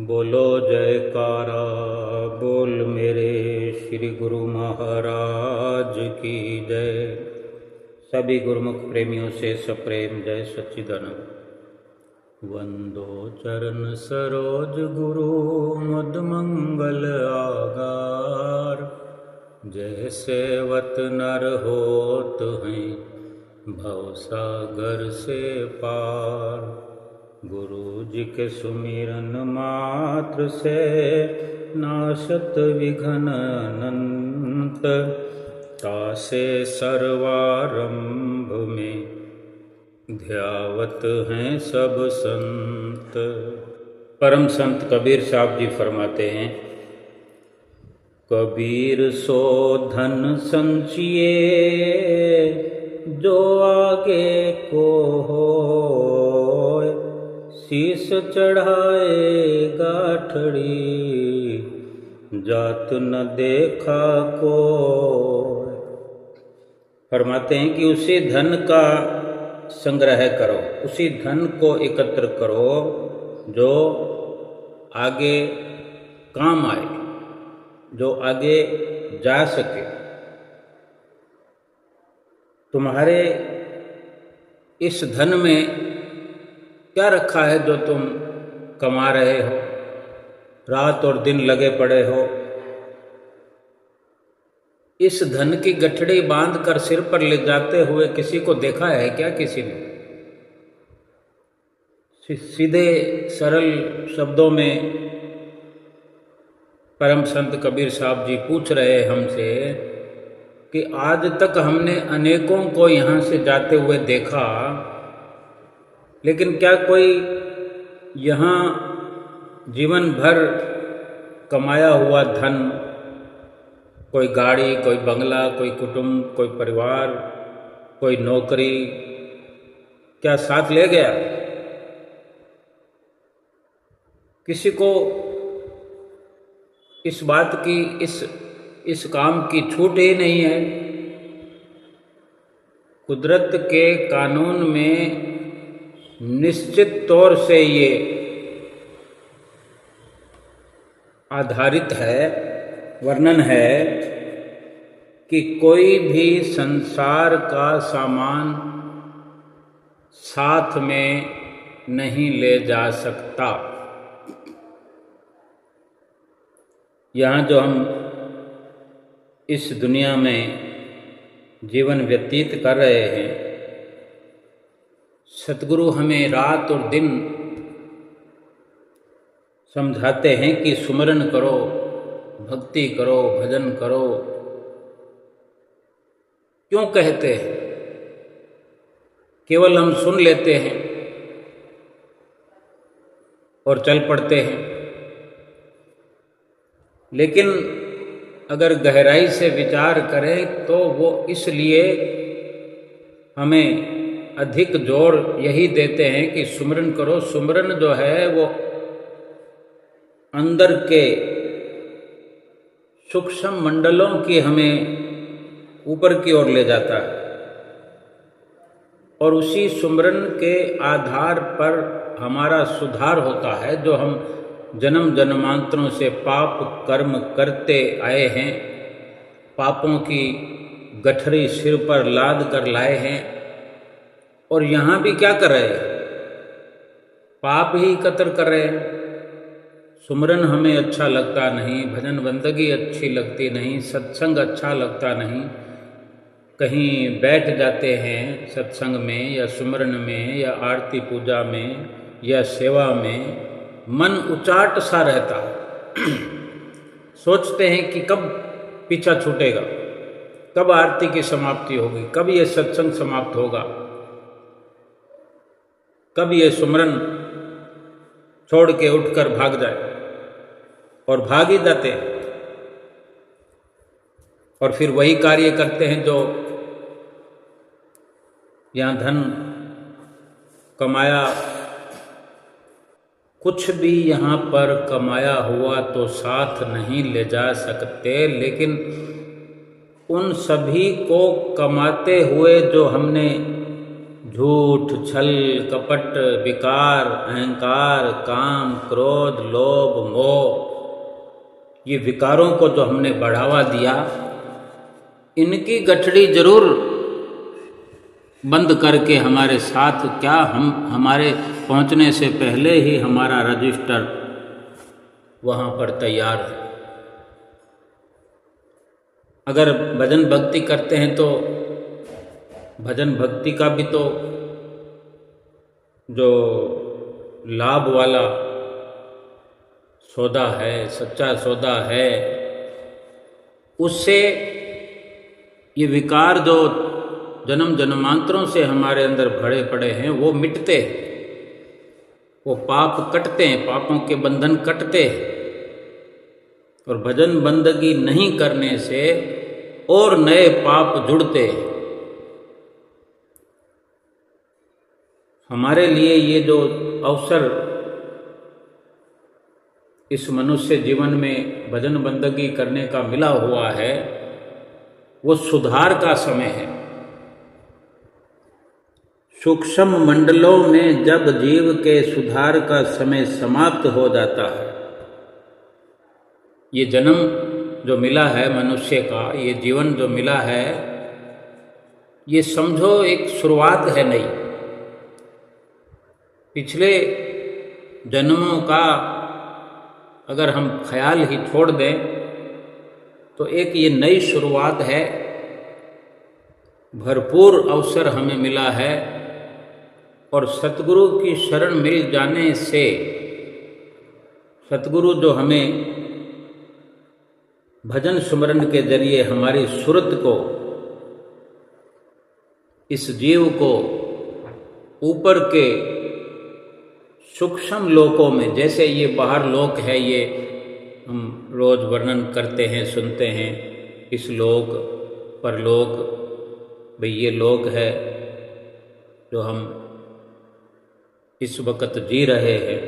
बोलो जयकारा बोल मेरे श्री गुरु महाराज की जय। सभी गुरुमुख प्रेमियों से सप्रेम जय सच्चिदानंद। वंदो चरण सरोज गुरु मुद मंगल आगार। जय सेवत नर होत हैं भव सागर से पार। गुरु जी के सुमिरन मात्र से नाशत विघ्न अनंत। तासे सर्वारंभ में ध्यावत हैं सब संत। परम संत कबीर साहब जी फरमाते हैं, कबीर सो धन संचिए जो आगे को होय। शीस चढ़ाए गाठड़ी जात न देखा को। फरमाते हैं कि उसी धन का संग्रह करो, उसी धन को एकत्र करो जो आगे काम आए, जो आगे जा सके। तुम्हारे इस धन में क्या रखा है जो तुम कमा रहे हो, रात और दिन लगे पड़े हो। इस धन की गठड़ी बांध कर सिर पर ले जाते हुए किसी को देखा है क्या? किसी ने? सीधे सरल शब्दों में परम संत कबीर साहब जी पूछ रहे हमसे कि आज तक हमने अनेकों को यहाँ से जाते हुए देखा, लेकिन क्या कोई यहाँ जीवन भर कमाया हुआ धन, कोई गाड़ी, कोई बंगला, कोई कुटुंब, कोई परिवार, कोई नौकरी, क्या साथ ले गया? किसी को इस बात की, इस काम की छूट ही नहीं है। कुदरत के कानून में निश्चित तौर से ये आधारित है, वर्णन है कि कोई भी संसार का सामान साथ में नहीं ले जा सकता। यहाँ जो हम इस दुनिया में जीवन व्यतीत कर रहे हैं, सतगुरु हमें रात और दिन समझाते हैं कि सुमरन करो, भक्ति करो, भजन करो। क्यों कहते हैं? केवल हम सुन लेते हैं और चल पड़ते हैं, लेकिन अगर गहराई से विचार करें तो वो इसलिए हमें अधिक जोर यही देते हैं कि सुमरन करो। सुमरन जो है वो अंदर के सूक्ष्म मंडलों की हमें ऊपर की ओर ले जाता है, और उसी सुमरन के आधार पर हमारा सुधार होता है। जो हम जन्म जन्मांतरों से पाप कर्म करते आए हैं, पापों की गठरी सिर पर लाद कर लाए हैं, और यहाँ भी क्या कर रहे हैं? पाप ही एकत्र कर रहे हैं। सुमरन हमें अच्छा लगता नहीं, भजन बंदगी अच्छी लगती नहीं, सत्संग अच्छा लगता नहीं। कहीं बैठ जाते हैं सत्संग में या सुमरन में या आरती पूजा में या सेवा में, मन उचाट सा रहता है। सोचते हैं कि कब पीछा छूटेगा, कब आरती की समाप्ति होगी, कब ये सत्संग समाप्त होगा, कब ये सुमरन छोड़ के उठकर भाग जाए। और भाग ही जाते हैं, और फिर वही कार्य करते हैं जो यहाँ धन कमाया। कुछ भी यहाँ पर कमाया हुआ तो साथ नहीं ले जा सकते, लेकिन उन सभी को कमाते हुए जो हमने झूठ, छल, कपट, विकार, अहंकार, काम, क्रोध, लोभ, मोह, ये विकारों को जो हमने बढ़ावा दिया, इनकी गठड़ी जरूर बंद करके हमारे साथ क्या हमारे पहुंचने से पहले ही हमारा रजिस्टर वहाँ पर तैयार है। अगर भजन भक्ति करते हैं तो भजन भक्ति का भी तो जो लाभ वाला सौदा है, सच्चा सौदा है, उससे ये विकार जो जन्म जन्मांतरों से हमारे अंदर भरे पड़े हैं वो मिटते हैं, वो पाप कटते हैं, पापों के बंधन कटते हैं। और भजन बंदगी नहीं करने से और नए पाप जुड़ते हैं। हमारे लिए ये जो अवसर इस मनुष्य जीवन में भजन बंदगी करने का मिला हुआ है, वो सुधार का समय है। सूक्ष्म मंडलों में जब जीव के सुधार का समय समाप्त हो जाता है, ये जन्म जो मिला है मनुष्य का, ये जीवन जो मिला है, ये समझो एक शुरुआत है नई। पिछले जन्मों का अगर हम ख्याल ही छोड़ दें तो एक ये नई शुरुआत है। भरपूर अवसर हमें मिला है और सतगुरु की शरण मिल जाने से सतगुरु जो हमें भजन सुमरन के जरिए हमारी सुरत को, इस जीव को ऊपर के सूक्ष्म लोकों में, जैसे ये बाहर लोक है, ये हम रोज वर्णन करते हैं, सुनते हैं, इस लोक परलोक, भाई ये लोक है जो हम इस वक्त जी रहे हैं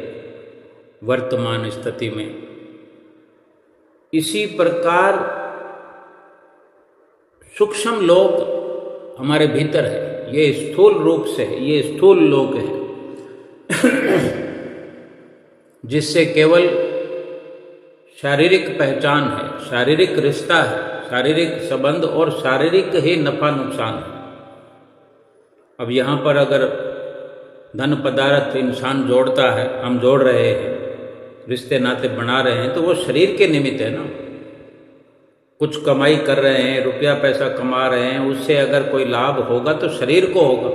वर्तमान स्थिति में। इसी प्रकार सूक्ष्म लोक हमारे भीतर है, ये स्थूल रूप से है, ये स्थूल लोक है जिससे केवल शारीरिक पहचान है, शारीरिक रिश्ता है, शारीरिक संबंध और शारीरिक ही नफा नुकसान है। अब यहाँ पर अगर धन पदार्थ इंसान जोड़ता है, हम जोड़ रहे हैं, रिश्ते नाते बना रहे हैं, तो वो शरीर के निमित्त है ना। कुछ कमाई कर रहे हैं, रुपया पैसा कमा रहे हैं, उससे अगर कोई लाभ होगा तो शरीर को होगा।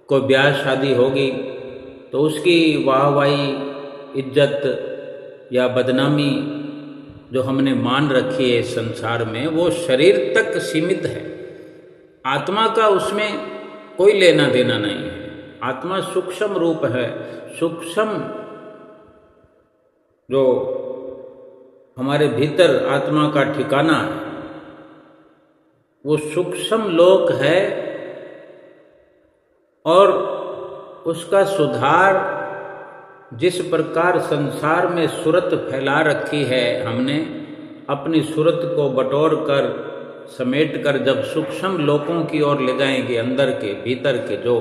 कोई ब्याह शादी होगी तो उसकी वाहवाही, इज्जत या बदनामी जो हमने मान रखी है इस संसार में, वो शरीर तक सीमित है। आत्मा का उसमें कोई लेना देना नहीं है। आत्मा सूक्ष्म रूप है, सूक्ष्म जो हमारे भीतर आत्मा का ठिकाना है, वो सूक्ष्म लोक है। और उसका सुधार, जिस प्रकार संसार में सूरत फैला रखी है हमने, अपनी सूरत को बटोर कर समेट कर जब सूक्ष्म लोकों की ओर ले जाएंगे, अंदर के भीतर के जो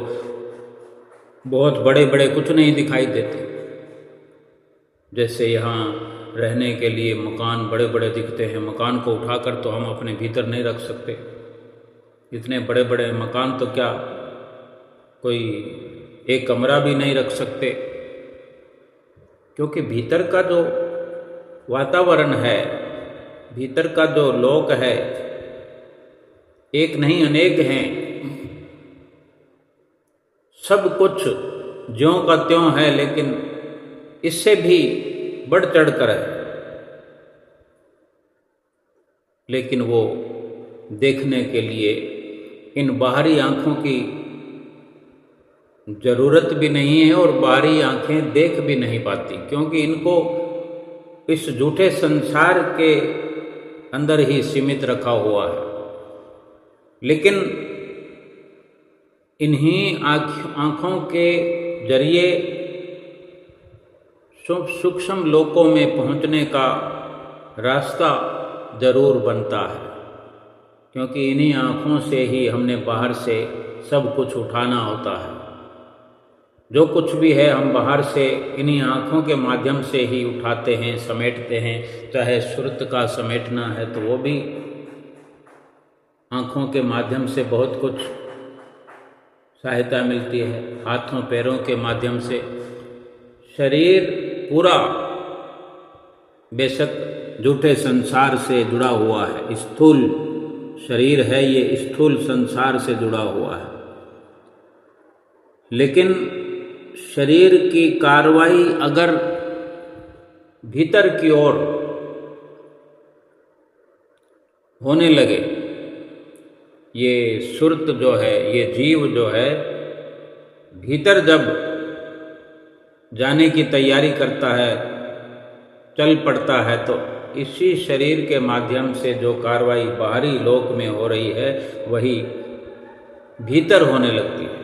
बहुत बड़े बड़े कुछ नहीं दिखाई देते, जैसे यहाँ रहने के लिए मकान बड़े बड़े दिखते हैं, मकान को उठाकर तो हम अपने भीतर नहीं रख सकते। इतने बड़े बड़े मकान तो क्या कोई एक कमरा भी नहीं रख सकते, क्योंकि भीतर का जो वातावरण है, भीतर का जो लोक है, एक नहीं अनेक हैं। सब कुछ ज्यों का त्यों है, लेकिन इससे भी बढ़ चढ़ कर है। लेकिन वो देखने के लिए इन बाहरी आंखों की जरूरत भी नहीं है और बाहरी आंखें देख भी नहीं पाती, क्योंकि इनको इस झूठे संसार के अंदर ही सीमित रखा हुआ है। लेकिन इन्हीं आँखों के जरिए सूक्ष्म लोकों में पहुंचने का रास्ता जरूर बनता है, क्योंकि इन्हीं आँखों से ही हमने बाहर से सब कुछ उठाना होता है। जो कुछ भी है हम बाहर से इन्हीं आँखों के माध्यम से ही उठाते हैं, समेटते हैं। चाहे सुरत का समेटना है तो वो भी आँखों के माध्यम से बहुत कुछ सहायता मिलती है, हाथों पैरों के माध्यम से। शरीर पूरा बेशक झूठे संसार से जुड़ा हुआ है, स्थूल शरीर है ये, स्थूल संसार से जुड़ा हुआ है, लेकिन शरीर की कार्रवाई अगर भीतर की ओर होने लगे, ये सुरत जो है, ये जीव जो है, भीतर जब जाने की तैयारी करता है, चल पड़ता है, तो इसी शरीर के माध्यम से जो कार्रवाई बाहरी लोक में हो रही है वही भीतर होने लगती है।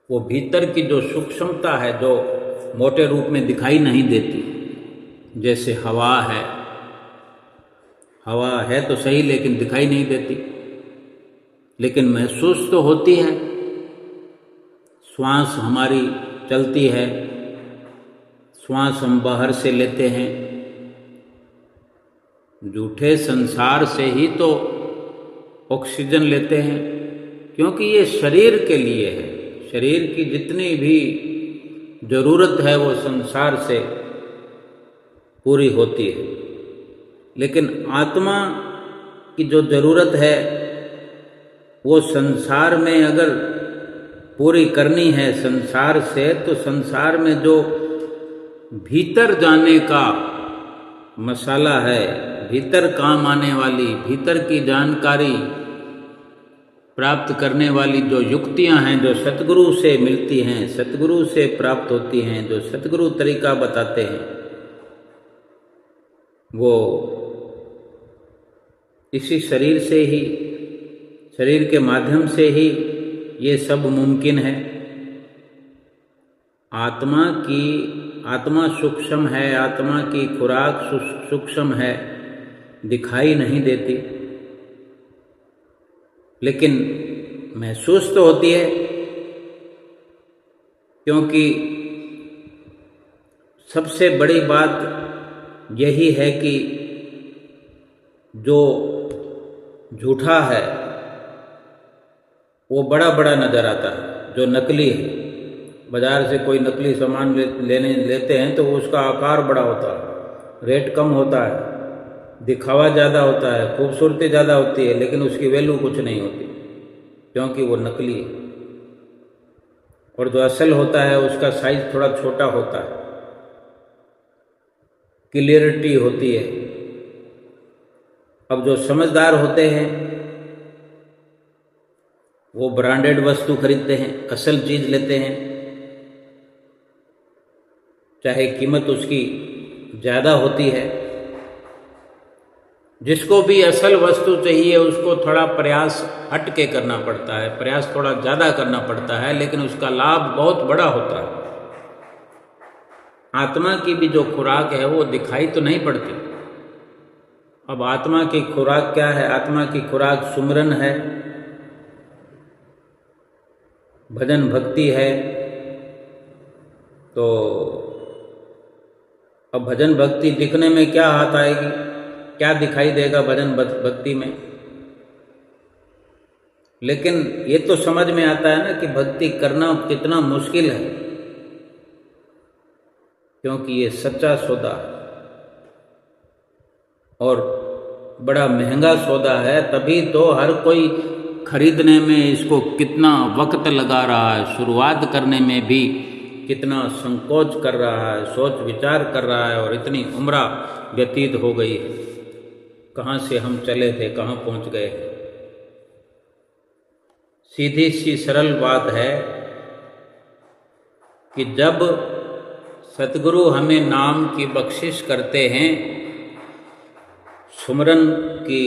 वो भीतर की जो सूक्ष्मता है, जो मोटे रूप में दिखाई नहीं देती, जैसे हवा है तो सही लेकिन दिखाई नहीं देती, लेकिन महसूस तो होती है। श्वास हमारी चलती है, श्वास हम बाहर से लेते हैं, झूठे संसार से ही तो ऑक्सीजन लेते हैं, क्योंकि ये शरीर के लिए है। शरीर की जितनी भी जरूरत है वो संसार से पूरी होती है, लेकिन आत्मा की जो जरूरत है वो संसार में अगर पूरी करनी है संसार से, तो संसार में जो भीतर जाने का मसाला है, भीतर काम आने वाली, भीतर की जानकारी प्राप्त करने वाली जो युक्तियां हैं, जो सतगुरु से मिलती हैं, सतगुरु से प्राप्त होती हैं, जो सतगुरु तरीका बताते हैं, वो इसी शरीर से ही, शरीर के माध्यम से ही ये सब मुमकिन है। आत्मा सूक्ष्म है, आत्मा की खुराक सूक्ष्म है, दिखाई नहीं देती, लेकिन महसूस तो होती है, क्योंकि सबसे बड़ी बात यही है कि जो झूठा है वो बड़ा बड़ा नज़र आता है, जो नकली है। बाज़ार से कोई नकली सामान लेते हैं तो उसका आकार बड़ा होता है, रेट कम होता है, दिखावा ज़्यादा होता है, खूबसूरती ज़्यादा होती है, लेकिन उसकी वैल्यू कुछ नहीं होती, क्योंकि वो नकली है। और जो असल होता है उसका साइज थोड़ा छोटा होता है, क्लियरिटी होती है। अब जो समझदार होते हैं वो ब्रांडेड वस्तु खरीदते हैं, असल चीज़ लेते हैं, चाहे कीमत उसकी ज़्यादा होती है। जिसको भी असल वस्तु चाहिए उसको थोड़ा प्रयास हट के करना पड़ता है, प्रयास थोड़ा ज़्यादा करना पड़ता है, लेकिन उसका लाभ बहुत बड़ा होता है। आत्मा की भी जो खुराक है वो दिखाई तो नहीं पड़ती। अब आत्मा की खुराक क्या है? आत्मा की खुराक सुमरन है, भजन भक्ति है। तो अब भजन भक्ति दिखने में क्या हाथ आएगी, क्या दिखाई देगा भजन भक्ति में? लेकिन ये तो समझ में आता है ना कि भक्ति करना कितना मुश्किल है, क्योंकि ये सच्चा सौदा और बड़ा महंगा सौदा है। तभी तो हर कोई खरीदने में इसको कितना वक्त लगा रहा है, शुरुआत करने में भी कितना संकोच कर रहा है, सोच विचार कर रहा है, और इतनी उम्र व्यतीत हो गई है। कहाँ से हम चले थे, कहाँ पहुँच गए। सीधी सी सरल बात है कि जब सतगुरु हमें नाम की बख्शिश करते हैं, सुमरन की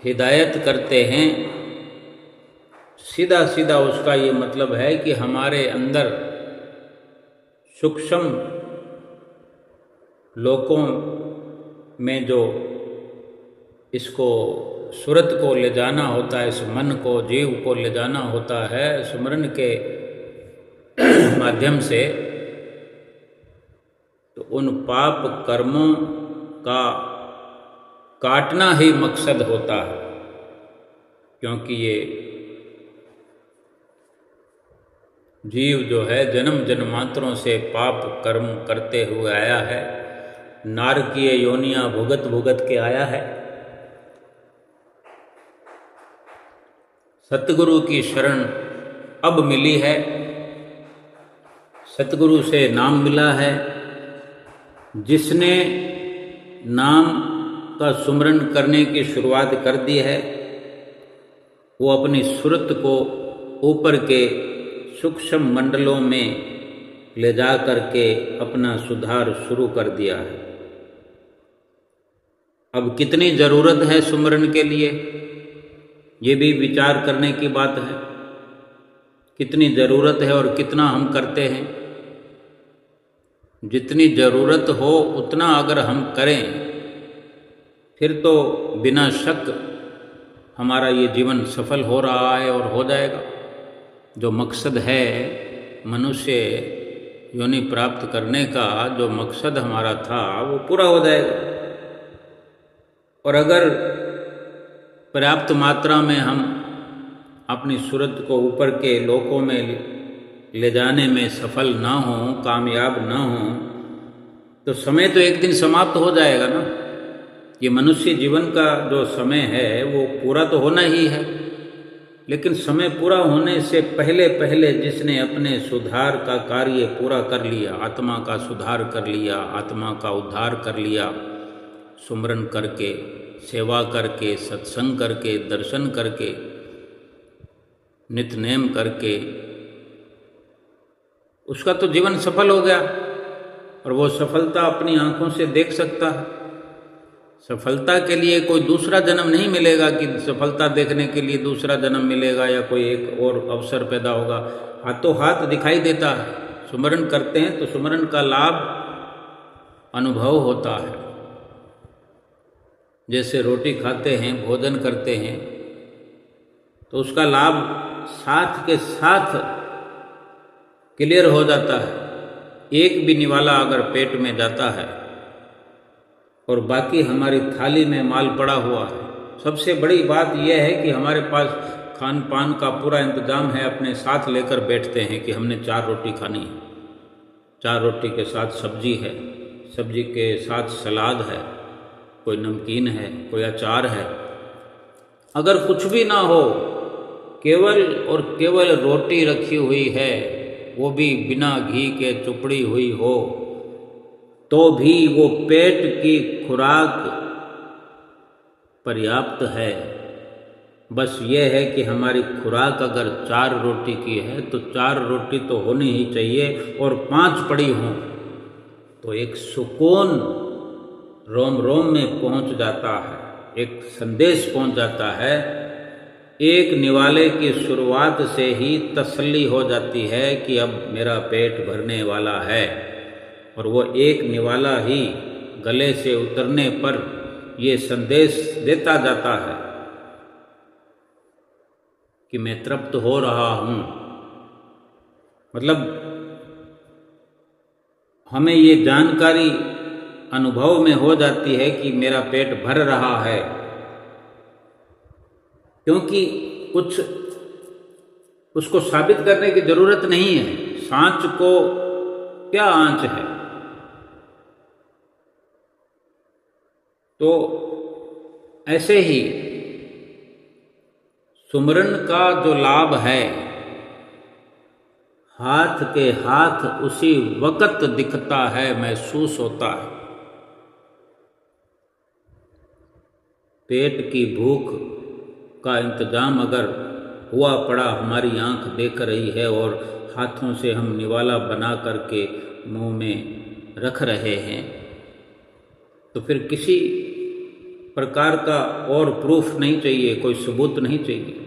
हिदायत करते हैं, सीधा सीधा उसका ये मतलब है कि हमारे अंदर सूक्ष्म लोकों में जो इसको सुरत को ले जाना होता है, इस मन को, जीव को ले जाना होता है सुमरन के माध्यम से, तो उन पाप कर्मों का काटना ही मकसद होता है। क्योंकि ये जीव जो है जन्म जन्मांतरों से पाप कर्म करते हुए आया है, नारकीय योनियां भुगत भुगत के आया है। सतगुरु की शरण अब मिली है, सतगुरु से नाम मिला है। जिसने नाम का सुमरन करने की शुरुआत कर दी है, वो अपनी सुरत को ऊपर के सूक्ष्म मंडलों में ले जा करके अपना सुधार शुरू कर दिया है। अब कितनी ज़रूरत है सुमरन के लिए, ये भी विचार करने की बात है। कितनी ज़रूरत है और कितना हम करते हैं। जितनी ज़रूरत हो उतना अगर हम करें, फिर तो बिना शक हमारा ये जीवन सफल हो रहा है और हो जाएगा। जो मकसद है मनुष्य योनि प्राप्त करने का, जो मकसद हमारा था, वो पूरा हो जाएगा। और अगर पर्याप्त मात्रा में हम अपनी सूरत को ऊपर के लोकों में ले जाने में सफल ना हों, कामयाब ना हों, तो समय तो एक दिन समाप्त हो जाएगा ना। ये मनुष्य जीवन का जो समय है वो पूरा तो होना ही है, लेकिन समय पूरा होने से पहले पहले जिसने अपने सुधार का कार्य पूरा कर लिया, आत्मा का सुधार कर लिया, आत्मा का उद्धार कर लिया, सुमरन करके, सेवा करके, सत्संग करके, दर्शन करके, नित्य नेम करके, उसका तो जीवन सफल हो गया। और वो सफलता अपनी आंखों से देख सकता है। सफलता के लिए कोई दूसरा जन्म नहीं मिलेगा कि सफलता देखने के लिए दूसरा जन्म मिलेगा या कोई एक और अवसर पैदा होगा। हाथों हाथ दिखाई देता है। सुमरन करते हैं तो सुमरन का लाभ अनुभव होता है। जैसे रोटी खाते हैं, भोजन करते हैं, तो उसका लाभ साथ के साथ क्लियर हो जाता है। एक भी निवाला अगर पेट में जाता है और बाकी हमारी थाली में माल पड़ा हुआ है, सबसे बड़ी बात यह है कि हमारे पास खान पान का पूरा इंतजाम है, अपने साथ लेकर बैठते हैं कि हमने 4 रोटी खानी है, 4 रोटी के साथ सब्जी है, सब्जी के साथ सलाद है, कोई नमकीन है, कोई अचार है। अगर कुछ भी ना हो, केवल और केवल रोटी रखी हुई है, वो भी बिना घी के चुपड़ी हुई हो, तो भी वो पेट की खुराक पर्याप्त है। बस ये है कि हमारी खुराक अगर 4 रोटी की है तो 4 रोटी तो होनी ही चाहिए, और 5 पड़ी हों तो एक सुकून रोम रोम में पहुंच जाता है, एक संदेश पहुंच जाता है। एक निवाले की शुरुआत से ही तसल्ली हो जाती है कि अब मेरा पेट भरने वाला है, और वो एक निवाला ही गले से उतरने पर ये संदेश देता जाता है कि मैं तृप्त हो रहा हूँ। मतलब हमें ये जानकारी अनुभव में हो जाती है कि मेरा पेट भर रहा है, क्योंकि कुछ उसको साबित करने की जरूरत नहीं है। सांच को क्या आंच है। तो ऐसे ही सुमरन का जो लाभ है, हाथ के हाथ उसी वक्त दिखता है, महसूस होता है। पेट की भूख का इंतजाम अगर हुआ पड़ा, हमारी आंख देख रही है और हाथों से हम निवाला बना करके मुंह में रख रहे हैं, तो फिर किसी प्रकार का और प्रूफ नहीं चाहिए, कोई सबूत नहीं चाहिए।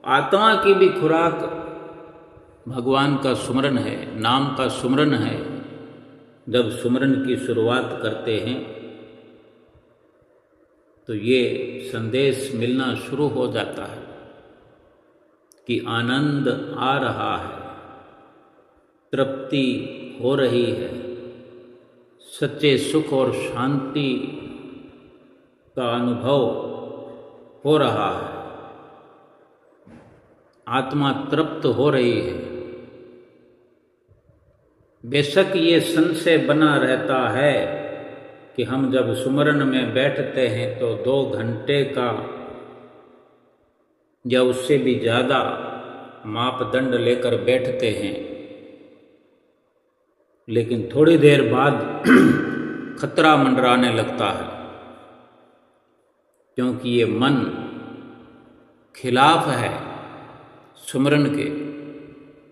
आत्मा की भी खुराक भगवान का सुमरन है, नाम का सुमरन है। जब सुमरन की शुरुआत करते हैं तो ये संदेश मिलना शुरू हो जाता है कि आनंद आ रहा है, तृप्ति हो रही है, सच्चे सुख और शांति का अनुभव हो रहा है, आत्मा तृप्त हो रही है। बेशक ये संशय बना रहता है कि हम जब सुमरन में बैठते हैं तो 2 घंटे का या उससे भी ज़्यादा मापदंड लेकर बैठते हैं, लेकिन थोड़ी देर बाद खतरा मंडराने लगता है, क्योंकि ये मन खिलाफ है सुमरन के,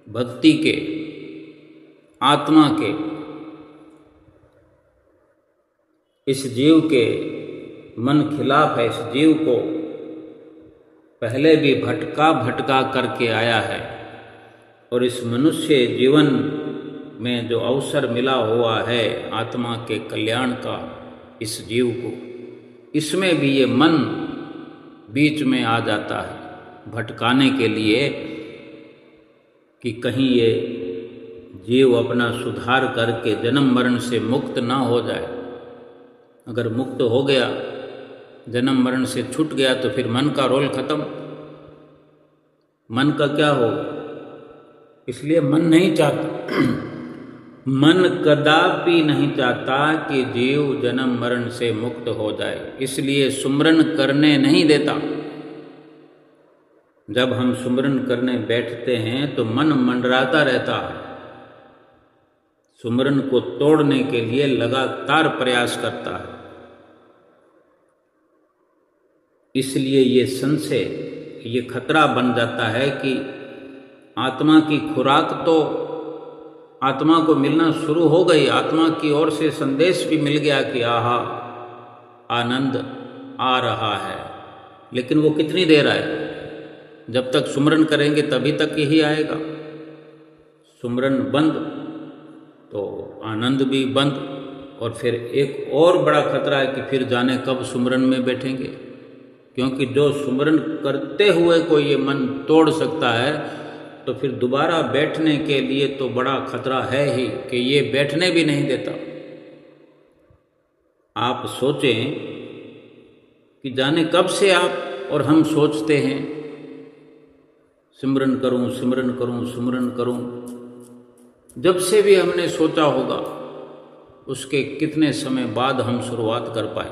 भक्ति के, आत्मा के। इस जीव के मन खिलाफ है, इस जीव को पहले भी भटका भटका करके आया है, और इस मनुष्य जीवन में जो अवसर मिला हुआ है आत्मा के कल्याण का इस जीव को, इसमें भी ये मन बीच में आ जाता है भटकाने के लिए कि कहीं ये जीव अपना सुधार करके जन्म मरण से मुक्त ना हो जाए। अगर मुक्त हो गया, जन्म मरण से छूट गया, तो फिर मन का रोल खत्म। मन का क्या हो, इसलिए मन नहीं चाहता, मन कदापि नहीं चाहता कि जीव जन्म मरण से मुक्त हो जाए, इसलिए सुमरन करने नहीं देता। जब हम सुमरन करने बैठते हैं तो मन मंडराता रहता है, सुमरन को तोड़ने के लिए लगातार प्रयास करता है। इसलिए ये संशय, ये खतरा बन जाता है कि आत्मा की खुराक तो आत्मा को मिलना शुरू हो गई, आत्मा की ओर से संदेश भी मिल गया कि आहा आनंद आ रहा है, लेकिन वो कितनी देर आए? जब तक सुमरन करेंगे तभी तक यही आएगा। सुमरन बंद तो आनंद भी बंद, और फिर एक और बड़ा खतरा है कि फिर जाने कब सुमरन में बैठेंगे, क्योंकि जो सुमरन करते हुए कोई ये मन तोड़ सकता है तो फिर दोबारा बैठने के लिए तो बड़ा खतरा है ही कि ये बैठने भी नहीं देता। आप सोचें कि जाने कब से आप और हम सोचते हैं सिमरन करूं, सिमरन करूं, सिमरन करूं। जब से भी हमने सोचा होगा उसके कितने समय बाद हम शुरुआत कर पाए,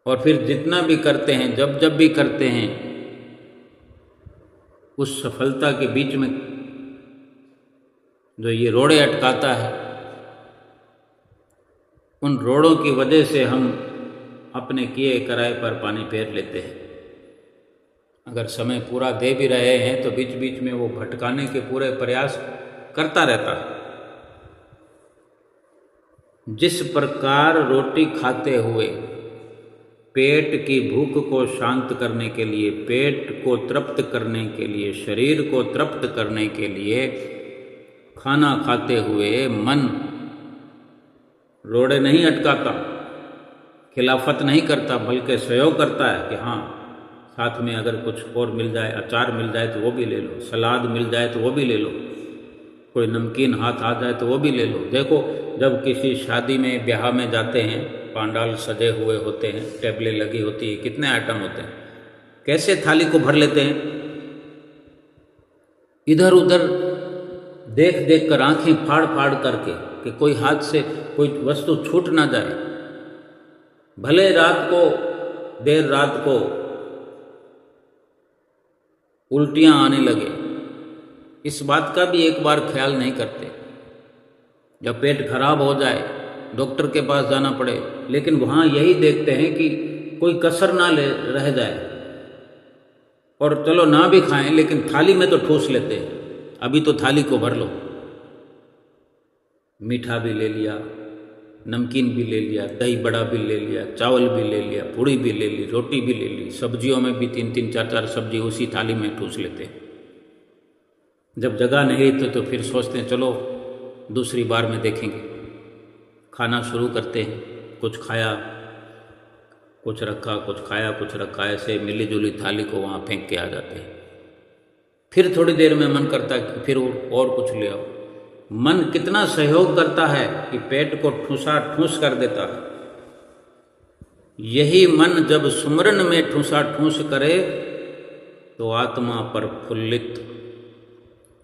और फिर जितना भी करते हैं, जब जब भी करते हैं, उस सफलता के बीच में जो ये रोड़े अटकाता है, उन रोड़ों की वजह से हम अपने किए कराए पर पानी फेर लेते हैं। अगर समय पूरा दे भी रहे हैं तो बीच बीच में वो भटकाने के पूरे प्रयास करता रहता है। जिस प्रकार रोटी खाते हुए पेट की भूख को शांत करने के लिए, पेट को तृप्त करने के लिए, शरीर को तृप्त करने के लिए खाना खाते हुए मन रोड़े नहीं अटकाता, खिलाफत नहीं करता, बल्कि सहयोग करता है कि हाँ साथ में अगर कुछ और मिल जाए, अचार मिल जाए तो वो भी ले लो, सलाद मिल जाए तो वो भी ले लो, कोई नमकीन हाथ आ जाए तो वो भी ले लो। देखो जब किसी शादी में ब्याह में जाते हैं, पांडाल सजे हुए होते हैं, टेबलें लगी होती है, कितने आइटम होते हैं, कैसे थाली को भर लेते हैं। इधर उधर देख देख कर, आंखें फाड़ फाड़ करके कि कोई हाथ से कोई वस्तु छूट ना जाए। भले रात को, देर रात को उल्टियां आने लगे, इस बात का भी एक बार ख्याल नहीं करते। जब पेट खराब हो जाए, डॉक्टर के पास जाना पड़े, लेकिन वहाँ यही देखते हैं कि कोई कसर ना रह जाए, और चलो ना भी खाएं लेकिन थाली में तो ठूस लेते हैं, अभी तो थाली को भर लो। मीठा भी ले लिया, नमकीन भी ले लिया, दही बड़ा भी ले लिया, चावल भी ले लिया, पूड़ी भी ले ली, रोटी भी ले ली, सब्जियों में भी 3-3, 4-4 सब्जी उसी थाली में ठूस लेते हैं। जब जगह नहीं रहती तो फिर सोचते हैं चलो दूसरी बार में देखेंगे। खाना शुरू करते हैं, कुछ खाया, कुछ रखा, कुछ खाया, कुछ रखा, ऐसे मिली जुली थाली को वहाँ फेंक के आ जाते हैं। फिर थोड़ी देर में मन करता है कि फिर और कुछ ले आओ। मन कितना सहयोग करता है कि पेट को ठूसा ठूस कर देता है। यही मन जब सुमरन में ठूसा ठूस करे तो आत्मा प्रफुल्लित,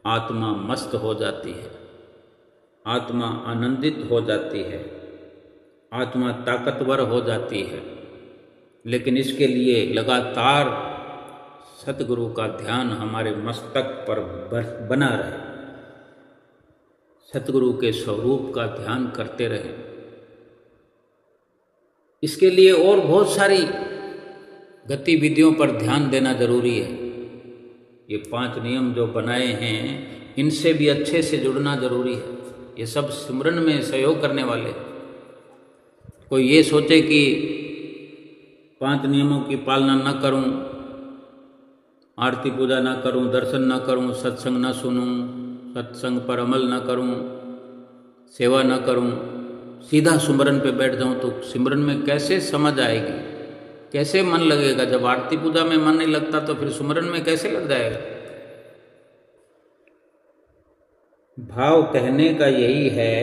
आत्मा मस्त हो जाती है, आत्मा आनंदित हो जाती है, आत्मा ताकतवर हो जाती है। लेकिन इसके लिए लगातार सतगुरु का ध्यान हमारे मस्तक पर बना रहे, सतगुरु के स्वरूप का ध्यान करते रहे। इसके लिए और बहुत सारी गतिविधियों पर ध्यान देना जरूरी है। ये 5 नियम जो बनाए हैं, इनसे भी अच्छे से जुड़ना जरूरी है। ये सब सिमरन में सहयोग करने वाले। कोई ये सोचे कि 5 नियमों की पालना न करूं, आरती पूजा ना करूं, दर्शन न करूं, सत्संग न सुनूं, सत्संग पर अमल न करूं, सेवा न करूं, सीधा सिमरन पे बैठ जाऊं, तो सिमरन में कैसे समझ आएगी, कैसे मन लगेगा? जब आरती पूजा में मन नहीं लगता तो फिर सिमरन में कैसे लग जाएगा? भाव कहने का यही है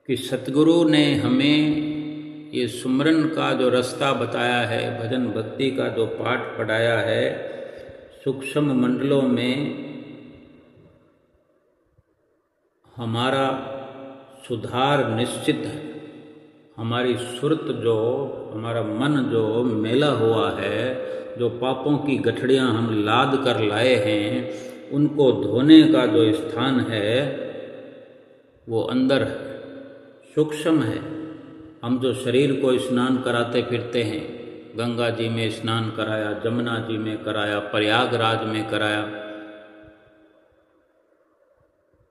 कि सतगुरु ने हमें ये सुमरन का जो रास्ता बताया है, भजन भक्ति का जो पाठ पढ़ाया है, सूक्ष्म मंडलों में हमारा सुधार निश्चित है। हमारी सुरत जो, हमारा मन जो मेला हुआ है, जो पापों की गठड़ियाँ हम लाद कर लाए हैं, उनको धोने का जो स्थान है वो अंदर है, सूक्ष्म है। हम जो शरीर को स्नान कराते फिरते हैं, गंगा जी में स्नान कराया, जमुना जी में कराया, प्रयागराज में कराया,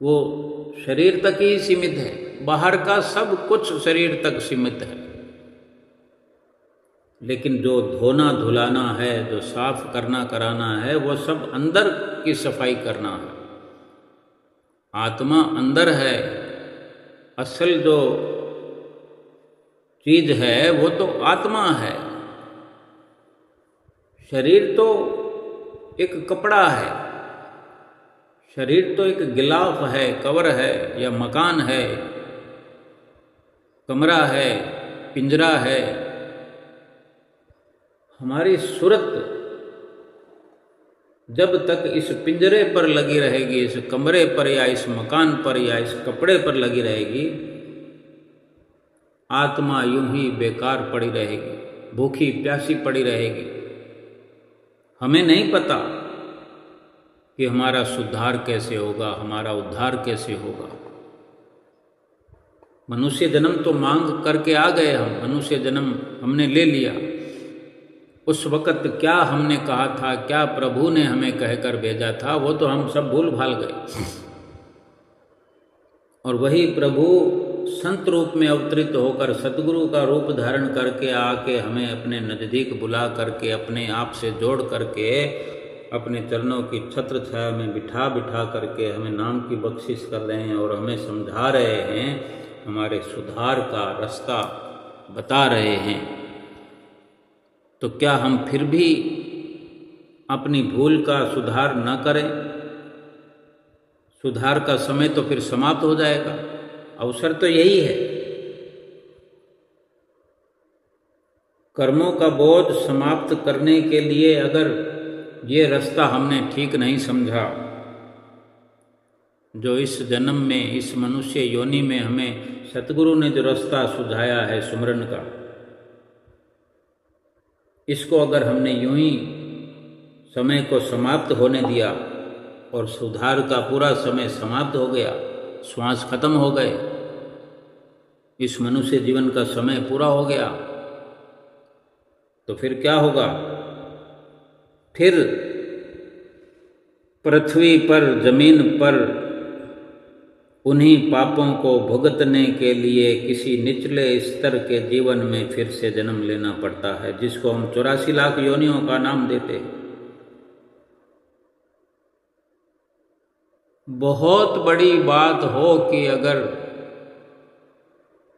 वो शरीर तक ही सीमित है। बाहर का सब कुछ शरीर तक सीमित है। लेकिन जो धोना धुलाना है, जो साफ करना कराना है, वो सब अंदर की सफाई करना है। आत्मा अंदर है। असल जो चीज है वो तो आत्मा है। शरीर तो एक कपड़ा है, शरीर तो एक गिलाफ है, कवर है या मकान है, कमरा है, पिंजरा है। हमारी सूरत जब तक इस पिंजरे पर लगी रहेगी, इस कमरे पर या इस मकान पर या इस कपड़े पर लगी रहेगी, आत्मा यूं ही बेकार पड़ी रहेगी, भूखी प्यासी पड़ी रहेगी। हमें नहीं पता कि हमारा सुधार कैसे होगा, हमारा उद्धार कैसे होगा। मनुष्य जन्म तो मांग करके आ गए हम, मनुष्य जन्म हमने ले लिया। उस वक़्त क्या हमने कहा था, क्या प्रभु ने हमें कहकर भेजा था, वो तो हम सब भूल भाल गए। और वही प्रभु संत रूप में अवतरित होकर, सतगुरु का रूप धारण करके आके हमें अपने नज़दीक बुला करके, अपने आप से जोड़ करके, अपने चरणों की छत्र छाया में बिठा बिठा करके हमें नाम की बख्शिश कर रहे हैं और हमें समझा रहे हैं, हमारे सुधार का रास्ता बता रहे हैं। तो क्या हम फिर भी अपनी भूल का सुधार न करें? सुधार का समय तो फिर समाप्त हो जाएगा। अवसर तो यही है। कर्मों का बोझ समाप्त करने के लिए अगर ये रास्ता हमने ठीक नहीं समझा, जो इस जन्म में, इस मनुष्य योनि में हमें सतगुरु ने जो रास्ता सुझाया है सुमरन का, इसको अगर हमने यूं ही समय को समाप्त होने दिया और सुधार का पूरा समय समाप्त हो गया, श्वास खत्म हो गए, इस मनुष्य जीवन का समय पूरा हो गया, तो फिर क्या होगा? फिर पृथ्वी पर, जमीन पर उन्हीं पापों को भुगतने के लिए किसी निचले स्तर के जीवन में फिर से जन्म लेना पड़ता है, जिसको हम 84 लाख योनियों का नाम देते हैं। बहुत बड़ी बात हो कि अगर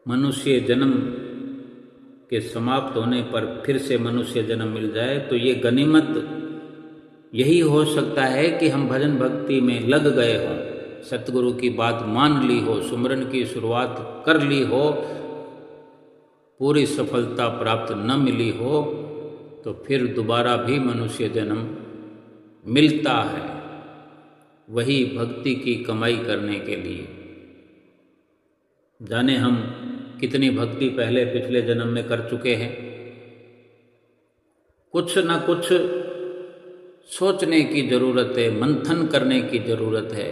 मनुष्य जन्म के समाप्त होने पर फिर से मनुष्य जन्म मिल जाए तो ये गनीमत यही हो सकता है कि हम भजन भक्ति में लग गए हों, सतगुरु की बात मान ली हो, सुमरन की शुरुआत कर ली हो, पूरी सफलता प्राप्त न मिली हो तो फिर दोबारा भी मनुष्य जन्म मिलता है, वही भक्ति की कमाई करने के लिए। जाने हम कितनी भक्ति पहले पिछले जन्म में कर चुके हैं। कुछ न कुछ सोचने की ज़रूरत है, मंथन करने की ज़रूरत है।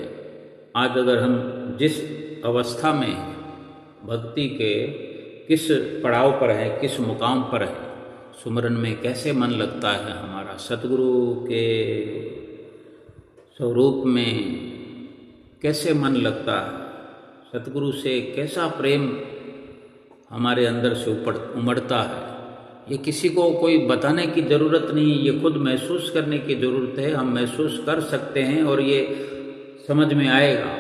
आज अगर हम जिस अवस्था में हैं, भक्ति के किस पड़ाव पर है, किस मुकाम पर है, सुमरन में कैसे मन लगता है हमारा, सतगुरु के स्वरूप में कैसे मन लगता है, सतगुरु से कैसा प्रेम हमारे अंदर से उमड़ता है, ये किसी को कोई बताने की ज़रूरत नहीं, ये खुद महसूस करने की ज़रूरत है। हम महसूस कर सकते हैं और ये समझ में आएगा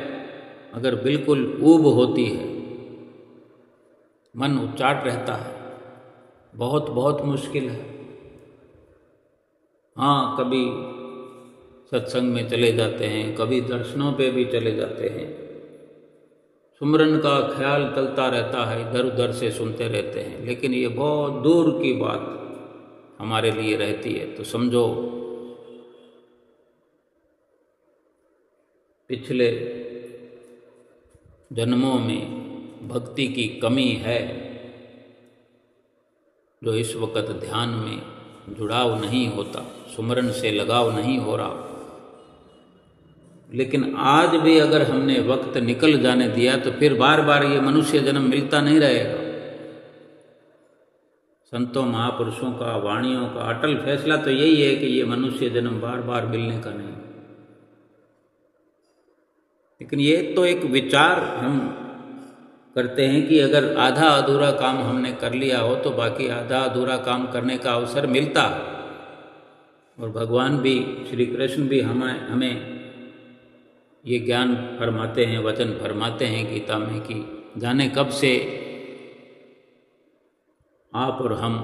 अगर बिल्कुल ऊब होती है, मन उच्चाट रहता है, बहुत बहुत मुश्किल है। हाँ, कभी सत्संग में चले जाते हैं, कभी दर्शनों पे भी चले जाते हैं, सुमरन का ख्याल चलता रहता है, इधर उधर से सुनते रहते हैं, लेकिन ये बहुत दूर की बात हमारे लिए रहती है। तो समझो पिछले जन्मों में भक्ति की कमी है, जो इस वक्त ध्यान में जुड़ाव नहीं होता, सुमरन से लगाव नहीं हो रहा। लेकिन आज भी अगर हमने वक्त निकल जाने दिया तो फिर बार बार ये मनुष्य जन्म मिलता नहीं रहेगा। संतों महापुरुषों का, वाणियों का अटल फैसला तो यही है कि ये मनुष्य जन्म बार बार मिलने का नहीं। लेकिन ये तो एक विचार हम करते हैं कि अगर आधा अधूरा काम हमने कर लिया हो तो बाकी आधा अधूरा काम करने का अवसर मिलता। और भगवान भी, श्री कृष्ण भी हमें ये ज्ञान फरमाते हैं, वचन फरमाते हैं गीता में कि जाने कब से आप और हम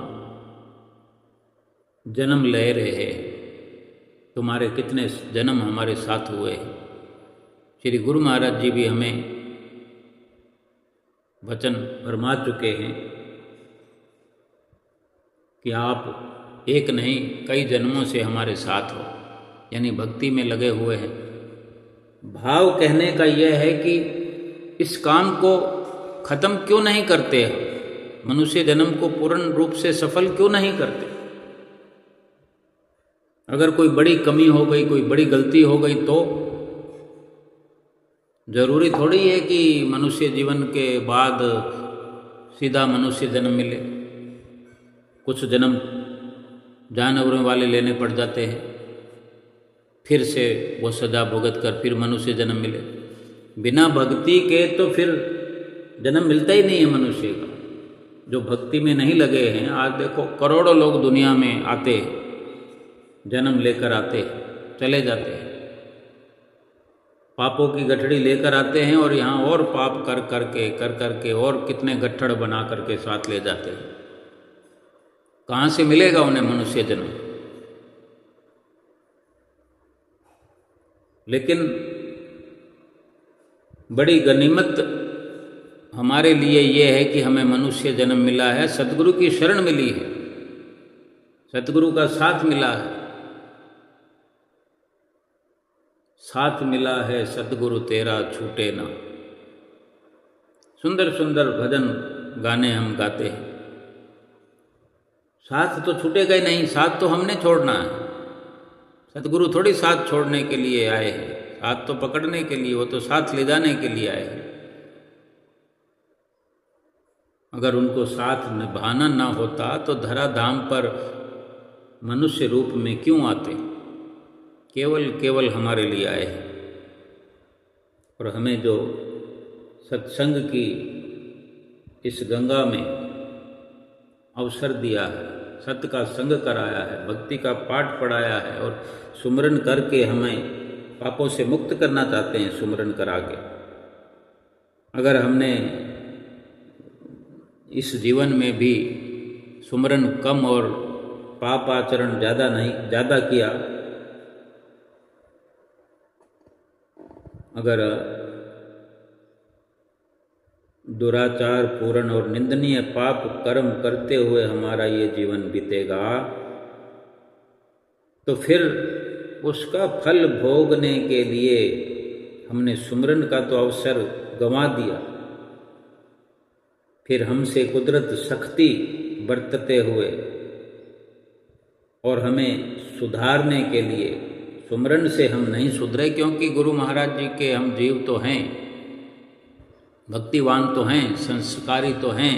जन्म ले रहे हैं, तुम्हारे कितने जन्म हमारे साथ हुए हैं। श्री गुरु महाराज जी भी हमें वचन फरमा चुके हैं कि आप एक नहीं कई जन्मों से हमारे साथ हो, यानी भक्ति में लगे हुए हैं। भाव कहने का यह है कि इस काम को ख़त्म क्यों नहीं करते, मनुष्य जन्म को पूर्ण रूप से सफल क्यों नहीं करते। अगर कोई बड़ी कमी हो गई, कोई बड़ी गलती हो गई तो जरूरी थोड़ी है कि मनुष्य जीवन के बाद सीधा मनुष्य जन्म मिले। कुछ जन्म जानवरों वाले लेने पड़ जाते हैं, फिर से वो सजा भुगत कर फिर मनुष्य जन्म मिले। बिना भक्ति के तो फिर जन्म मिलता ही नहीं है मनुष्य का। जो भक्ति में नहीं लगे हैं, आज देखो करोड़ों लोग दुनिया में आते, जन्म लेकर आते, चले जाते हैं, पापों की गठड़ी लेकर आते हैं और यहाँ और पाप कर करके और कितने गट्ठड़ बना करके साथ ले जाते हैं। कहाँ से मिलेगा उन्हें मनुष्य जन्म। लेकिन बड़ी गनीमत हमारे लिए ये है कि हमें मनुष्य जन्म मिला है, सतगुरु की शरण मिली है, सतगुरु का साथ मिला है। साथ मिला है सतगुरु तेरा छूटे ना। सुंदर सुंदर भजन गाने हम गाते हैं। साथ तो छूटेगा ही नहीं, साथ तो हमने छोड़ना है। सतगुरु थोड़ी साथ छोड़ने के लिए आए हैं, साथ तो पकड़ने के लिए, वो तो साथ ले जाने के लिए आए हैं। अगर उनको साथ निभाना ना होता तो धरा धाम पर मनुष्य रूप में क्यों आते। केवल हमारे लिए आए हैं। और हमें जो सत्संग की इस गंगा में अवसर दिया है, सत्य का संग कराया है, भक्ति का पाठ पढ़ाया है और सुमरन करके हमें पापों से मुक्त करना चाहते हैं सुमरन करा के। अगर हमने इस जीवन में भी सुमरन कम और पाप आचरण ज़्यादा किया, अगर दुराचार पूर्ण और निंदनीय पाप कर्म करते हुए हमारा ये जीवन बीतेगा, तो फिर उसका फल भोगने के लिए हमने सुमरन का तो अवसर गंवा दिया। फिर हमसे कुदरत सख्ती बरतते हुए और हमें सुधारने के लिए, सुमरन से हम नहीं सुधरे, क्योंकि गुरु महाराज जी के हम जीव तो हैं, भक्तिवान तो हैं, संस्कारी तो हैं,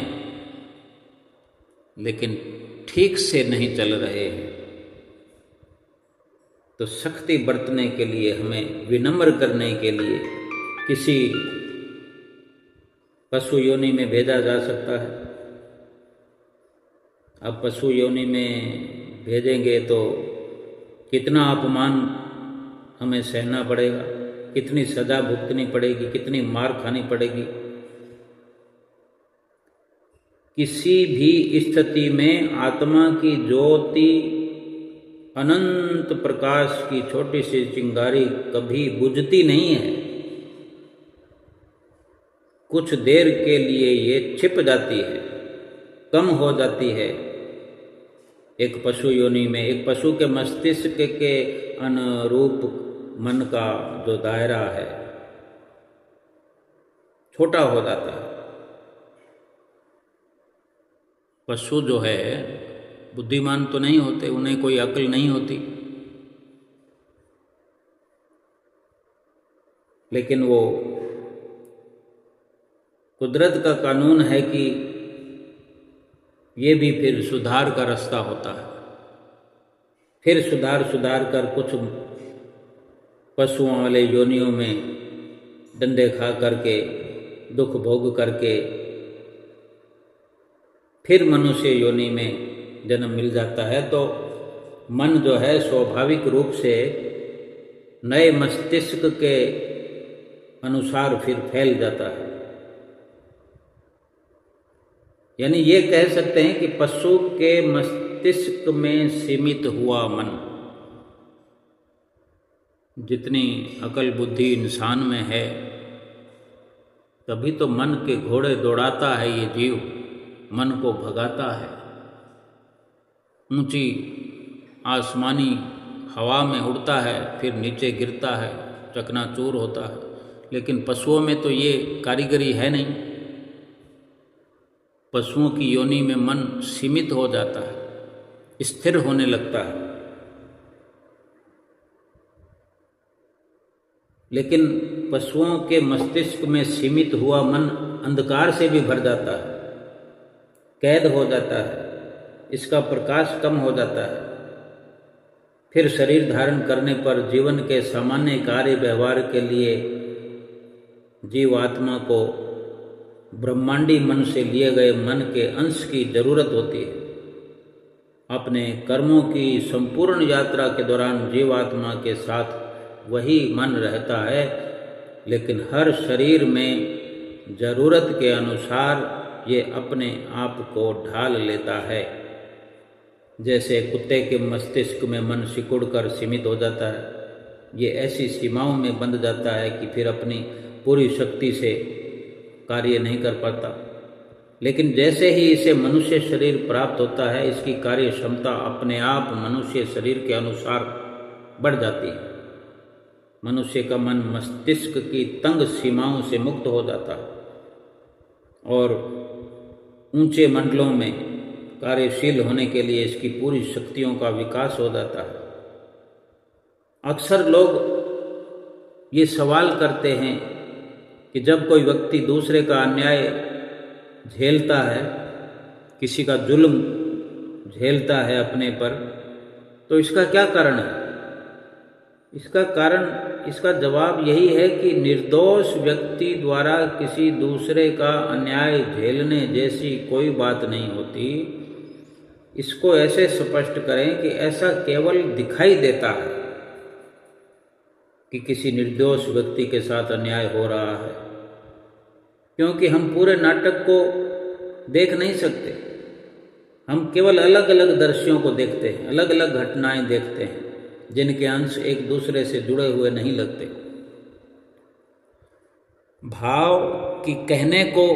लेकिन ठीक से नहीं चल रहे हैं। तो सख्ती बरतने के लिए, हमें विनम्र करने के लिए किसी पशु योनि में भेजा जा सकता है। अब पशु योनि में भेजेंगे तो कितना अपमान हमें सहना पड़ेगा, कितनी सजा भुगतनी पड़ेगी, कितनी मार खानी पड़ेगी। किसी भी स्थिति में आत्मा की ज्योति, अनंत प्रकाश की छोटी सी चिंगारी कभी बुझती नहीं है। कुछ देर के लिए ये छिप जाती है, कम हो जाती है। एक पशु योनि में, एक पशु के मस्तिष्क के अनुरूप मन का जो दायरा है छोटा हो जाता है। पशु जो है बुद्धिमान तो नहीं होते, उन्हें कोई अक्ल नहीं होती, लेकिन वो कुदरत का कानून है कि ये भी फिर सुधार का रास्ता होता है। फिर सुधार कर कुछ पशुओं वाले योनियों में डंडे खा करके, दुख भोग करके फिर मनुष्य योनि में जन्म मिल जाता है। तो मन जो है स्वाभाविक रूप से नए मस्तिष्क के अनुसार फिर फैल जाता है। यानी ये कह सकते हैं कि पशु के मस्तिष्क में सीमित हुआ मन, जितनी अकल बुद्धि इंसान में है, तभी तो मन के घोड़े दौड़ाता है ये जीव, मन को भगाता है, ऊंची आसमानी हवा में उड़ता है, फिर नीचे गिरता है, चकनाचूर होता है। लेकिन पशुओं में तो ये कारीगरी है नहीं। पशुओं की योनि में मन सीमित हो जाता है, स्थिर होने लगता है। लेकिन पशुओं के मस्तिष्क में सीमित हुआ मन अंधकार से भी भर जाता है, कैद हो जाता है, इसका प्रकाश कम हो जाता है। फिर शरीर धारण करने पर जीवन के सामान्य कार्य व्यवहार के लिए जीवात्मा को ब्रह्मांडी मन से लिए गए मन के अंश की जरूरत होती है। अपने कर्मों की संपूर्ण यात्रा के दौरान जीवात्मा के साथ वही मन रहता है, लेकिन हर शरीर में जरूरत के अनुसार ये अपने आप को ढाल लेता है। जैसे कुत्ते के मस्तिष्क में मन सिकुड़ कर सीमित हो जाता है, ये ऐसी सीमाओं में बंध जाता है कि फिर अपनी पूरी शक्ति से कार्य नहीं कर पाता। लेकिन जैसे ही इसे मनुष्य शरीर प्राप्त होता है, इसकी कार्य क्षमता अपने आप मनुष्य शरीर के अनुसार बढ़ जाती है। मनुष्य का मन मस्तिष्क की तंग सीमाओं से मुक्त हो जाता है और ऊंचे मंडलों में कार्यशील होने के लिए इसकी पूरी शक्तियों का विकास हो जाता है। अक्सर लोग ये सवाल करते हैं कि जब कोई व्यक्ति दूसरे का अन्याय झेलता है, किसी का जुल्म झेलता है अपने पर, तो इसका क्या कारण है? इसका जवाब यही है कि निर्दोष व्यक्ति द्वारा किसी दूसरे का अन्याय झेलने जैसी कोई बात नहीं होती। इसको ऐसे स्पष्ट करें कि ऐसा केवल दिखाई देता है कि किसी निर्दोष व्यक्ति के साथ अन्याय हो रहा है, क्योंकि हम पूरे नाटक को देख नहीं सकते। हम केवल अलग अलग दृश्यों को देखते हैं, अलग अलग घटनाएं देखते हैं, जिनके अंश एक दूसरे से जुड़े हुए नहीं लगते। भाव की कहने को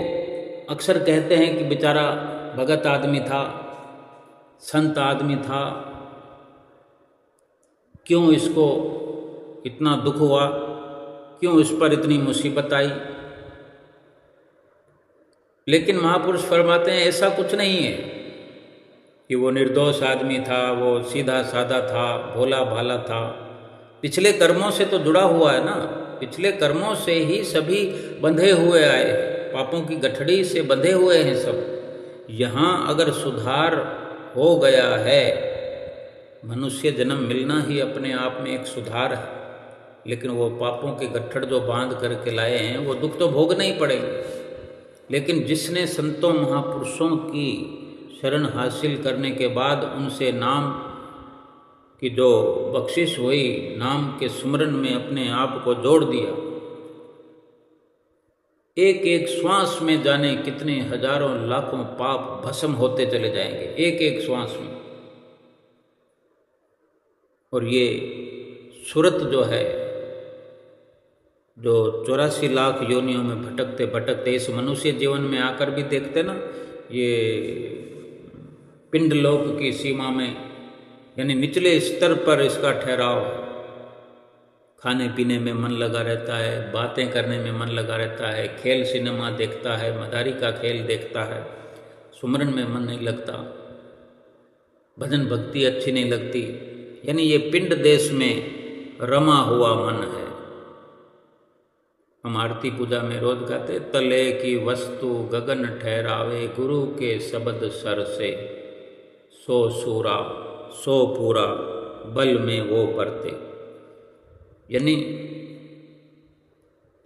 अक्सर कहते हैं कि बेचारा भगत आदमी था, संत आदमी था, क्यों इसको इतना दुख हुआ, क्यों इस पर इतनी मुसीबत आई। लेकिन महापुरुष फरमाते हैं ऐसा कुछ नहीं है कि वो निर्दोष आदमी था, वो सीधा साधा था, भोला भाला था। पिछले कर्मों से तो जुड़ा हुआ है ना, पिछले कर्मों से ही सभी बंधे हुए आए, पापों की गठड़ी से बंधे हुए हैं सब। यहाँ अगर सुधार हो गया है, मनुष्य जन्म मिलना ही अपने आप में एक सुधार है, लेकिन वो पापों के गट्ठड़ जो बांध करके लाए हैं वो दुख तो भोगना ही पड़ेंगे। लेकिन जिसने संतों महापुरुषों की शरण हासिल करने के बाद उनसे नाम की जो बख्शिश हुई, नाम के सुमरन में अपने आप को जोड़ दिया, एक एक श्वास में जाने कितने हजारों लाखों पाप भस्म होते चले जाएंगे, एक एक श्वास में। और ये सूरत जो है, जो 84 लाख योनियों में भटकते भटकते इस मनुष्य जीवन में आकर भी देखते ना, ये पिंड लोक की सीमा में, यानी निचले स्तर पर इसका ठहराव है। खाने पीने में मन लगा रहता है, बातें करने में मन लगा रहता है, खेल सिनेमा देखता है, मदारी का खेल देखता है, सुमरन में मन नहीं लगता, भजन भक्ति अच्छी नहीं लगती। यानी ये पिंड देश में रमा हुआ मन है। हम आरती पूजा में रोज गाते, तले की वस्तु गगन ठहरावे, गुरु के शब्द सर से, सो सूरा सो पूरा, बल में वो बरते। यानी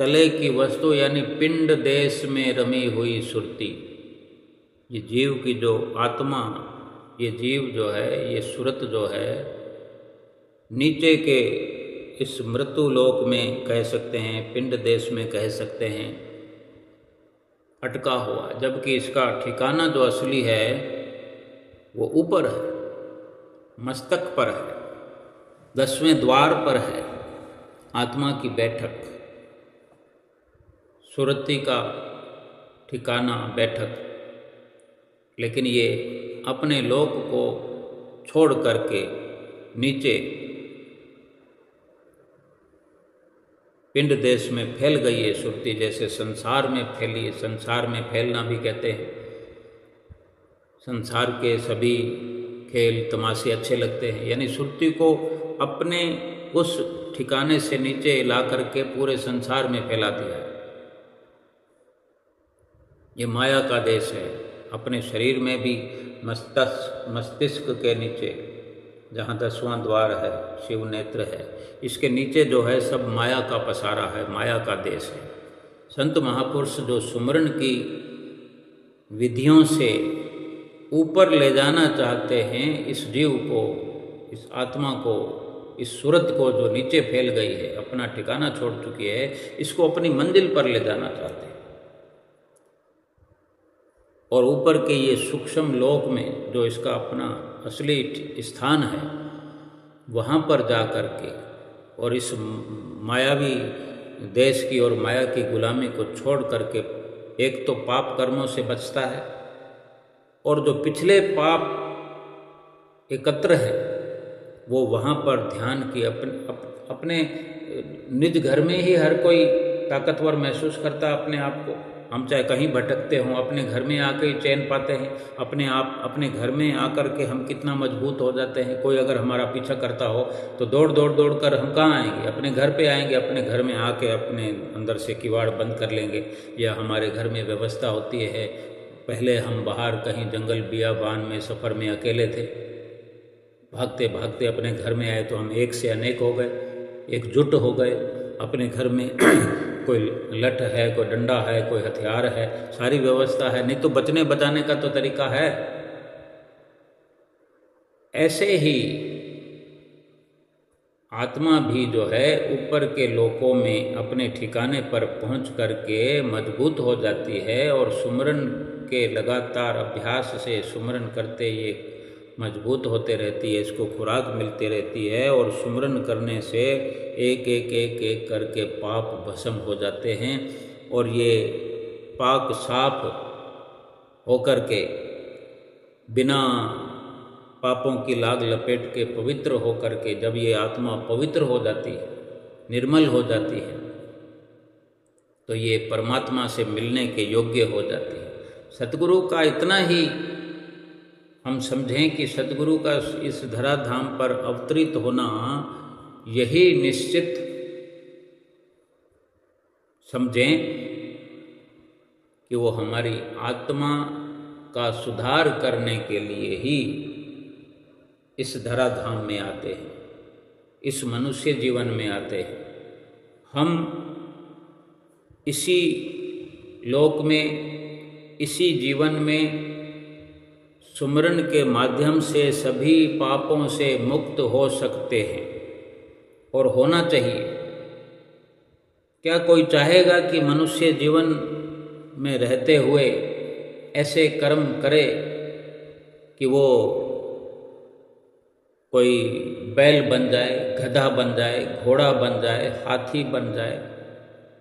तले की वस्तु यानी पिंड देश में रमी हुई सुरती, ये जीव की जो आत्मा, ये जीव जो है, ये सुरत जो है, नीचे के इस मृत्यु लोक में कह सकते हैं, पिंड देश में कह सकते हैं, अटका हुआ, जबकि इसका ठिकाना जो असली है वो ऊपर है, मस्तक पर है, 10वें द्वार पर है, आत्मा की बैठक, सुरती का ठिकाना, बैठक। लेकिन ये अपने लोक को छोड़ करके नीचे पिंड देश में फैल गई है सुरती, जैसे संसार में फैली है। संसार में फैलना भी कहते हैं। संसार के सभी खेल तमाशे अच्छे लगते हैं, यानी सुरती को अपने उस ठिकाने से नीचे ला करके पूरे संसार में फैला दिया है। ये माया का देश है। अपने शरीर में भी मस्तिष्क के नीचे जहाँ 10वां द्वार है, शिव नेत्र है, इसके नीचे जो है सब माया का पसारा है, माया का देश है। संत महापुरुष जो सुमरन की विधियों से ऊपर ले जाना चाहते हैं इस जीव को, इस आत्मा को, इस सूरत को जो नीचे फैल गई है, अपना ठिकाना छोड़ चुकी है, इसको अपनी मंजिल पर ले जाना चाहते हैं। और ऊपर के ये सूक्ष्म लोक में जो इसका अपना असली स्थान है, वहाँ पर जा कर के और इस मायावी देश की और माया की गुलामी को छोड़ करके एक तो पाप कर्मों से बचता है, और जो पिछले पाप एकत्र है वो वहाँ पर ध्यान की अपने निज घर में ही हर कोई ताकतवर महसूस करता है अपने आप को। हम चाहे कहीं भटकते हों, अपने घर में आकर ही चैन पाते हैं। अपने घर में आकर के हम कितना मजबूत हो जाते हैं। कोई अगर हमारा पीछा करता हो तो दौड़ कर हम कहाँ आएंगे? अपने घर पे आएंगे। अपने घर में आके अपने अंदर से किवाड़ बंद कर लेंगे, या हमारे घर में व्यवस्था होती है। पहले हम बाहर कहीं जंगल बियाबान में सफ़र में अकेले थे, भागते भागते अपने घर में आए तो हम एक से अनेक हो गए, एकजुट हो गए। अपने घर में कोई लठ है, कोई डंडा है, कोई हथियार है, सारी व्यवस्था है। नहीं तो बचने बचाने का तो तरीका है। ऐसे ही आत्मा भी जो है ऊपर के लोकों में अपने ठिकाने पर पहुंच करके मजबूत हो जाती है और सुमरन के लगातार अभ्यास से सुमरन करते ये मजबूत होते रहती है, इसको खुराक मिलती रहती है और सुमरन करने से एक एक एक एक करके पाप भस्म हो जाते हैं और ये पाक साफ होकर के बिना पापों की लाग लपेट के पवित्र होकर के जब ये आत्मा पवित्र हो जाती है, निर्मल हो जाती है, तो ये परमात्मा से मिलने के योग्य हो जाती है। सतगुरु का इतना ही हम समझें कि सतगुरु का इस धराधाम पर अवतरित होना यही निश्चित समझें कि वो हमारी आत्मा का सुधार करने के लिए ही इस धराधाम में आते हैं, इस मनुष्य जीवन में आते हैं। हम इसी लोक में, इसी जीवन में सुमरन के माध्यम से सभी पापों से मुक्त हो सकते हैं और होना चाहिए। क्या कोई चाहेगा कि मनुष्य जीवन में रहते हुए ऐसे कर्म करे कि वो कोई बैल बन जाए, गधा बन जाए, घोड़ा बन जाए, हाथी बन जाए,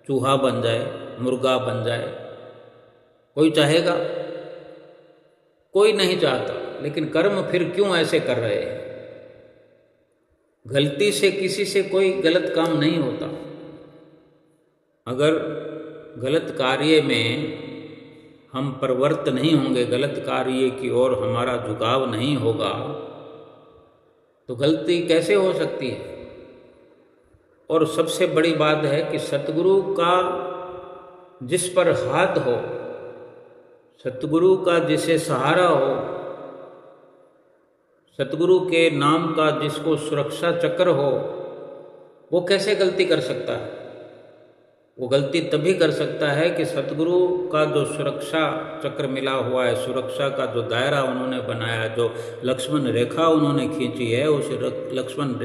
चूहा बन जाए, मुर्गा बन जाए? कोई चाहेगा? कोई नहीं चाहता। लेकिन कर्म फिर क्यों ऐसे कर रहे हैं? गलती से किसी से कोई गलत काम नहीं होता। अगर गलत कार्य में हम प्रवृत्त नहीं होंगे, गलत कार्य की ओर हमारा झुकाव नहीं होगा, तो गलती कैसे हो सकती है? और सबसे बड़ी बात है कि सतगुरु का जिस पर हाथ हो, सतगुरु का जिसे सहारा हो, सतगुरु के नाम का जिसको सुरक्षा चक्र हो, वो कैसे गलती कर सकता है? वो गलती तभी कर सकता है कि सतगुरु का जो सुरक्षा चक्र मिला हुआ है, सुरक्षा का जो दायरा उन्होंने बनाया, जो लक्ष्मण रेखा उन्होंने खींची है, उस लक्ष्मण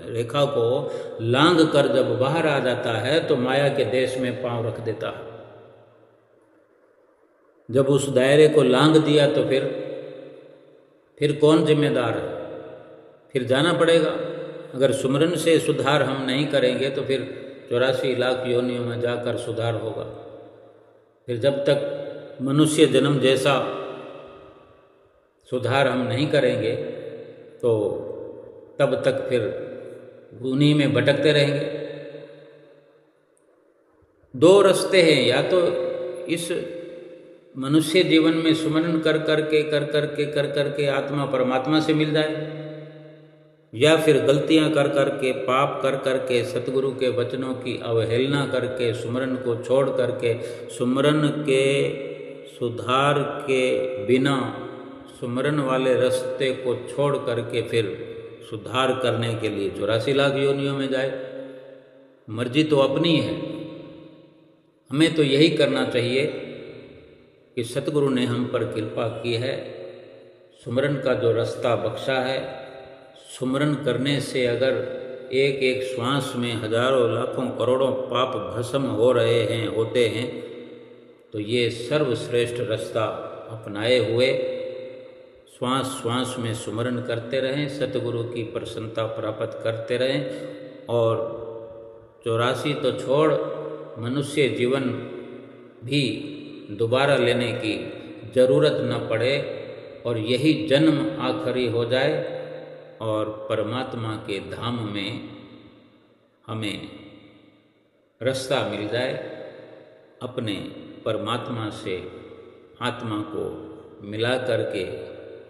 रेखा को लांघ कर जब बाहर आ जाता है तो माया के देश में पांव रख देता है। जब उस दायरे को लांघ दिया तो फिर कौन जिम्मेदार है? फिर जाना पड़ेगा। अगर सुमरन से सुधार हम नहीं करेंगे तो फिर 84 लाख योनियों में जाकर सुधार होगा। फिर जब तक मनुष्य जन्म जैसा सुधार हम नहीं करेंगे तो तब तक फिर उन्हीं में भटकते रहेंगे। दो रास्ते हैं, या तो इस मनुष्य जीवन में सुमरन कर करके आत्मा परमात्मा से मिल जाए, या फिर गलतियां कर करके, पाप कर करके, सतगुरु के वचनों की अवहेलना करके, सुमरन को छोड़ करके, सुमरन के सुधार के बिना सुमरन वाले रास्ते को छोड़ करके फिर सुधार करने के लिए 84 लाख योनियों में जाए। मर्जी तो अपनी है। हमें तो यही करना चाहिए कि सतगुरु ने हम पर कृपा की है, सुमरन का जो रास्ता बख्शा है, सुमरन करने से अगर एक एक श्वास में हजारों लाखों करोड़ों पाप भस्म हो रहे हैं, होते हैं, तो ये सर्वश्रेष्ठ रास्ता अपनाए हुए श्वास श्वास में सुमरन करते रहें, सतगुरु की प्रसन्नता प्राप्त करते रहें और 84 तो छोड़, मनुष्य जीवन भी दोबारा लेने की ज़रूरत न पड़े और यही जन्म आखिरी हो जाए और परमात्मा के धाम में हमें रास्ता मिल जाए, अपने परमात्मा से आत्मा को मिला करके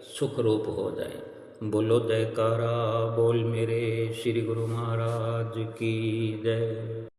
सुख रूप हो जाए। बोलो जयकारा बोल मेरे श्री गुरु महाराज की जय।